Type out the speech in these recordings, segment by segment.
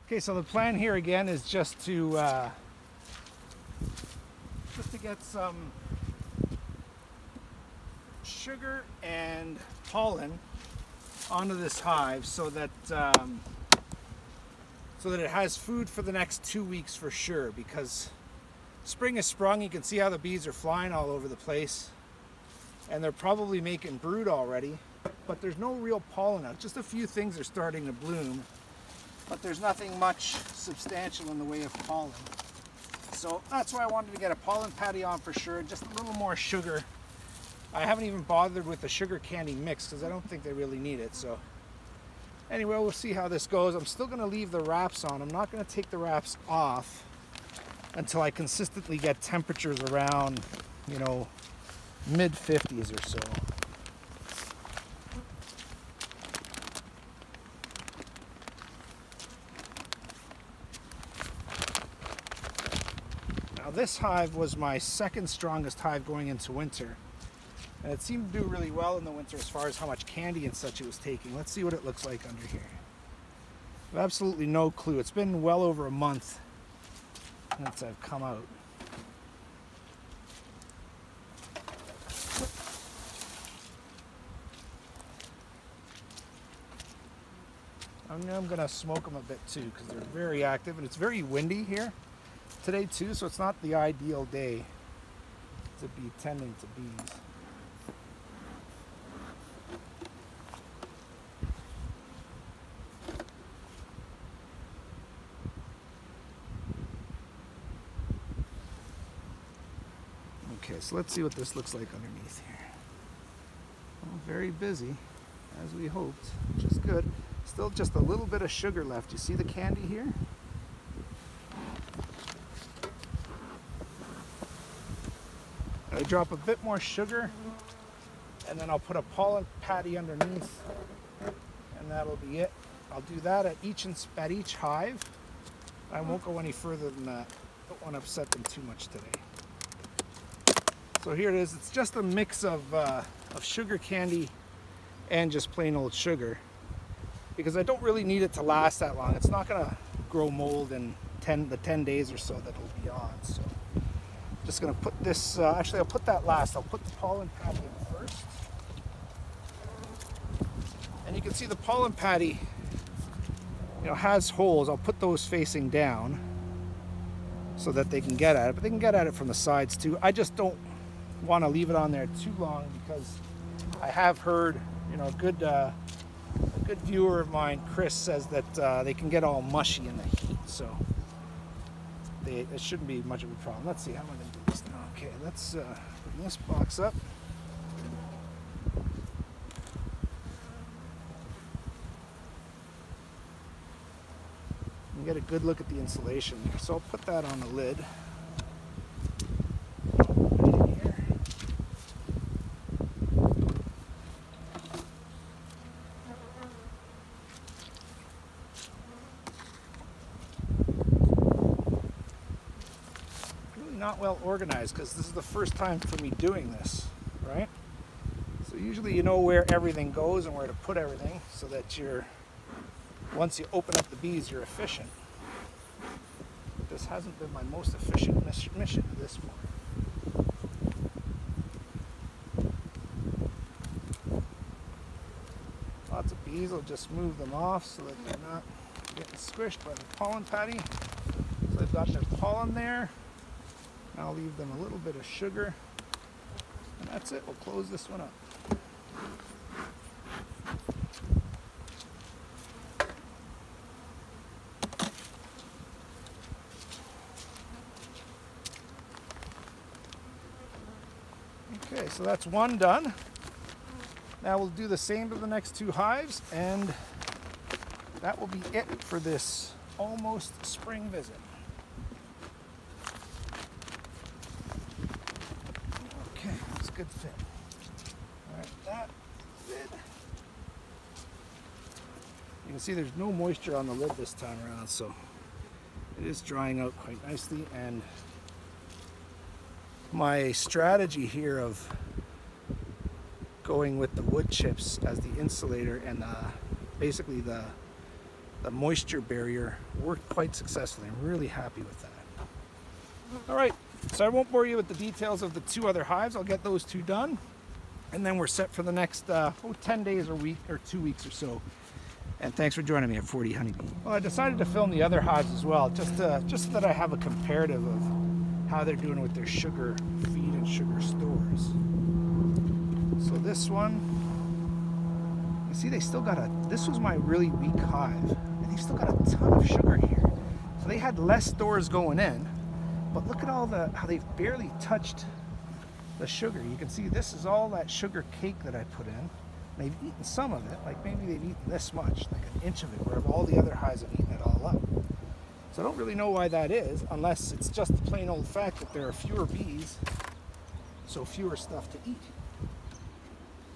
Okay, so the plan here again is just to get some sugar and pollen onto this hive so that it has food for the next 2 weeks for sure, because spring has sprung. You can see how the bees are flying all over the place, and they're probably making brood already, but there's no real pollen out. Just a few things are starting to bloom, but there's nothing much substantial in the way of pollen. So that's why I wanted to get a pollen patty on for sure, just a little more sugar. I haven't even bothered with the sugar candy mix because I don't think they really need it. So anyway, we'll see how this goes. I'm still going to leave the wraps on. I'm not going to take the wraps off until I consistently get temperatures around, you know, mid-50s or so. Now this hive was my second strongest hive going into winter, and it seemed to do really well in the winter as far as how much candy and such it was taking. Let's see what it looks like under here. I have absolutely no clue. It's been well over a month since I've come out. I'm going to smoke them a bit too because they're very active, and it's very windy here today too, so it's not the ideal day to be tending to bees. Okay, so let's see what this looks like underneath here. Well, very busy, as we hoped, which is good. Still just a little bit of sugar left. You see the candy here? I drop a bit more sugar, and then I'll put a pollen patty underneath, and that'll be it. I'll do that at each hive. I won't go any further than that. Don't want to upset them too much today. So here it is. It's just a mix of sugar candy and just plain old sugar, because I don't really need it to last that long. It's not going to grow mold in the 10 days or so that it'll be on. So I'm just going to put this, actually I'll put that last. I'll put the pollen patty in first. And you can see the pollen patty, you know, has holes. I'll put those facing down so that they can get at it, but they can get at it from the sides too. I just don't want to leave it on there too long, because I have heard, you know, a good viewer of mine, Chris, says that they can get all mushy in the heat, so it shouldn't be much of a problem. Let's see, how am I going to do this now? Okay, let's bring this box up. And get a good look at the insulation here. So I'll put that on the lid. Not well organized, because this is the first time for me doing this, right? So usually you know where everything goes and where to put everything, so that once you open up the bees, you're efficient. But this hasn't been my most efficient mission this morning. Lots of bees, will just move them off so that they're not getting squished by the pollen patty. So they've got their pollen there. I'll leave them a little bit of sugar, and that's it. We'll close this one up. Okay, so that's one done. Now we'll do the same to the next two hives, and that will be it for this almost spring visit. Good fit. All right, that lid. You can see there's no moisture on the lid this time around, so it is drying out quite nicely. And my strategy here of going with the wood chips as the insulator and basically the the moisture barrier worked quite successfully. I'm really happy with that. All right, so I won't bore you with the details of the 2 other hives. I'll get those 2 done, and then we're set for the next 10 days or week or 2 weeks or so. And thanks for joining me at 40 Honeybee. Well, I decided to film the other hives as well, just so that I have a comparative of how they're doing with their sugar feed and sugar stores. So this one, you see they still got this was my really weak hive, and they still got a ton of sugar here. So they had less stores going in, but look at all how they've barely touched the sugar. You can see this is all that sugar cake that I put in. They've eaten some of it, like maybe they've eaten this much, like an inch of it, where all the other hives have eaten it all up. So I don't really know why that is, unless it's just the plain old fact that there are fewer bees, so fewer stuff to eat.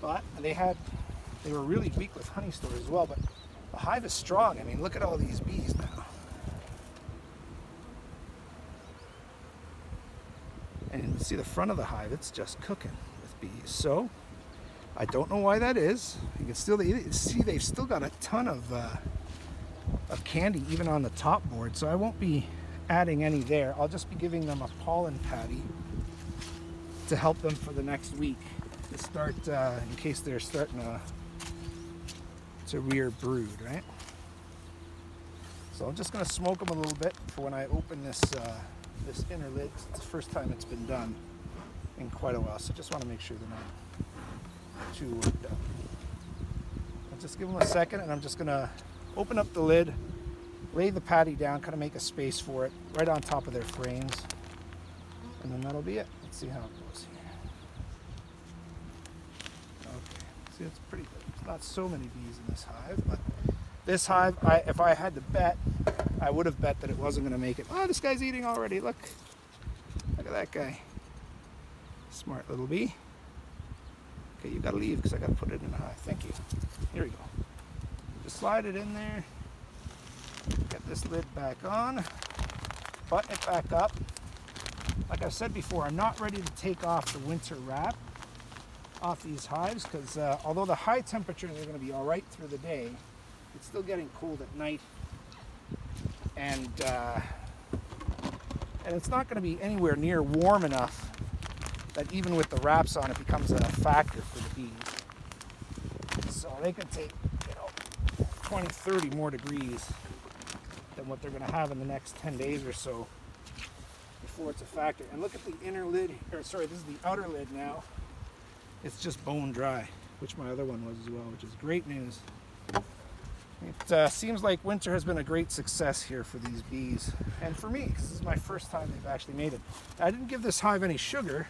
But they were really weak with honey stores as well, but the hive is strong. I mean, look at all these bees now. And you can see the front of the hive, it's just cooking with bees. So I don't know why that is. You can still see they've still got a ton of candy even on the top board. So I won't be adding any there. I'll just be giving them a pollen patty to help them for the next week to start in case they're starting to rear brood, right? So I'm just going to smoke them a little bit for when I open this inner lid. It's the first time it's been done in quite a while, so just want to make sure they're not too worked up. I'll just give them a second, and I'm just going to open up the lid, lay the patty down, kind of make a space for it right on top of their frames, and then that'll be it. Let's see how it goes here. Okay, see, it's pretty good. There's not so many bees in this hive, but this hive, if I had to bet, I would have bet that it wasn't going to make it. Oh, this guy's eating already. Look at that guy. Smart little bee. Okay, you got to leave because I got to put it in the hive. Thank you. Here we go. Just slide it in there. Get this lid back on. Button it back up. Like I said before, I'm not ready to take off the winter wrap off these hives because although the high temperatures are going to be all right through the day, it's still getting cold at night. And it's not going to be anywhere near warm enough that even with the wraps on, it becomes a factor for the bees. So they can take, 20, 30 more degrees than what they're going to have in the next 10 days or so before it's a factor. And look at the inner lid, or sorry, this is the outer lid now. It's just bone dry, which my other one was as well, which is great news. It seems like winter has been a great success here for these bees, and for me, because this is my first time they've actually made it. I didn't give this hive any sugar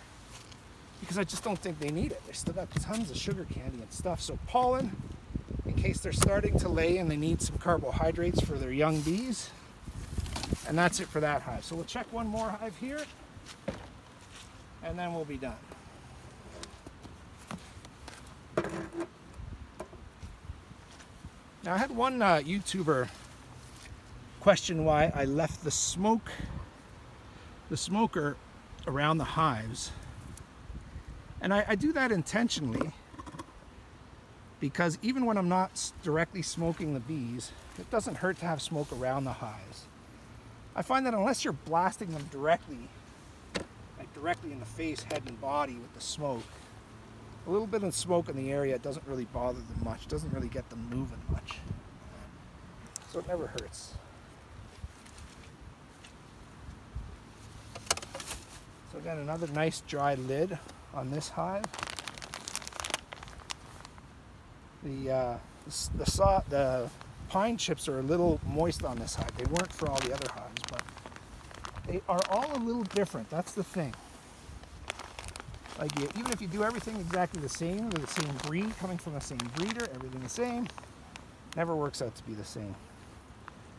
because I just don't think they need it. They still got tons of sugar candy and stuff. So pollen, in case they're starting to lay and they need some carbohydrates for their young bees. And that's it for that hive. So we'll check one more hive here, and then we'll be done. Now, I had one YouTuber question why I left the smoker around the hives. And I do that intentionally because even when I'm not directly smoking the bees, it doesn't hurt to have smoke around the hives. I find that unless you're blasting them directly, like directly in the face, head, and body with the smoke, a little bit of smoke in the area doesn't really bother them much. It doesn't really get them moving much. So it never hurts. So again, another nice dry lid on this hive. The pine chips are a little moist on this hive. They weren't for all the other hives, but they are all a little different. That's the thing. Like even if you do everything exactly the same, with the same breed, coming from the same breeder, everything the same, never works out to be the same.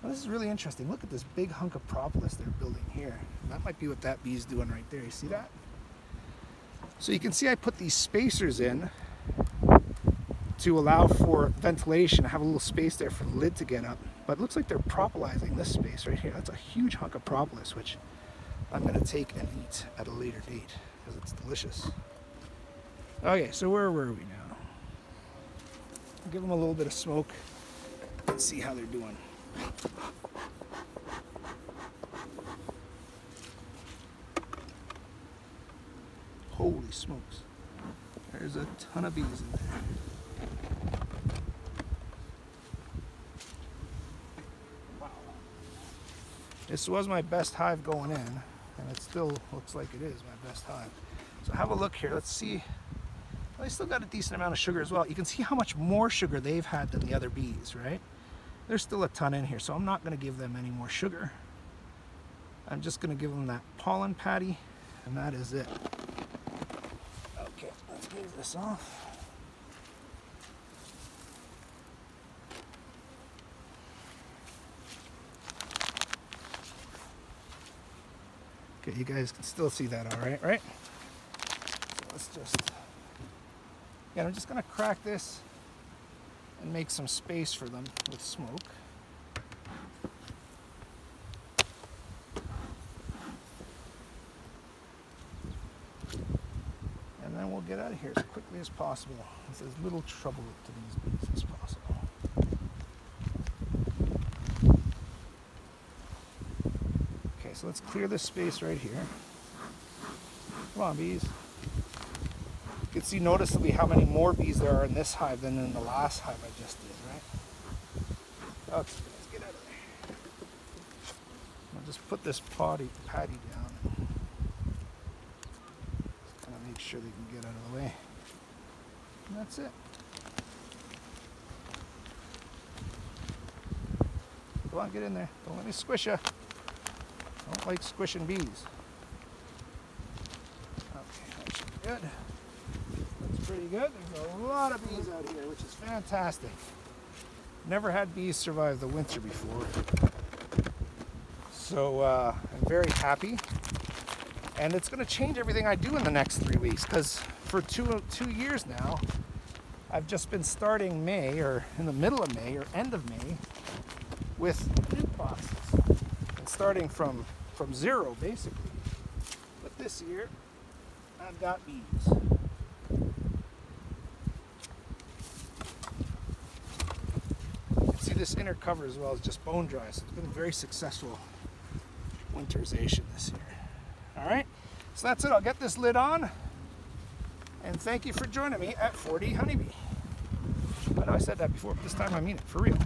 Well, this is really interesting. Look at this big hunk of propolis they're building here. That might be what that bee's doing right there. You see that? So you can see I put these spacers in to allow for ventilation. I have a little space there for the lid to get up. But it looks like they're propolizing this space right here. That's a huge hunk of propolis, which I'm going to take and eat at a later date because it's delicious. Okay, so where were we now? I'll give them a little bit of smoke and see how they're doing. Holy smokes. There's a ton of bees in there. Wow. This was my best hive going in, and it still looks like it is my best hive. So have a look here. Let's see. Well, they still got a decent amount of sugar as well. You can see how much more sugar they've had than the other bees, right? There's still a ton in here, so I'm not going to give them any more sugar. I'm just going to give them that pollen patty, and that is it. Okay, let's move this off. Okay, you guys can still see that all right, right? So let's just, yeah, I'm just going to crack this and make some space for them with smoke. And then we'll get out of here as quickly as possible with as little trouble to these bees as possible. Okay, so let's clear this space right here. Come on, bees. You can see noticeably how many more bees there are in this hive than in the last hive I just did, right? Okay, let's get out of there. I'll just put this patty down and kind of make sure they can get out of the way. And that's it. Come on, get in there. Don't let me squish you. I don't like squishing bees. Okay, that should be good. Pretty good. There's a lot of bees out here, which is fantastic. Never had bees survive the winter before. So I'm very happy. And it's going to change everything I do in the next 3 weeks, because for two years now, I've just been starting May, or in the middle of May, or end of May, with nuke boxes. And starting from zero, basically. But this year, I've got bees. This inner cover as well is just bone dry, so it's been a very successful winterization this year. Alright, so that's it. I'll get this lid on, and thank you for joining me at 40 Honeybee. I know I said that before, but this time I mean it, for real.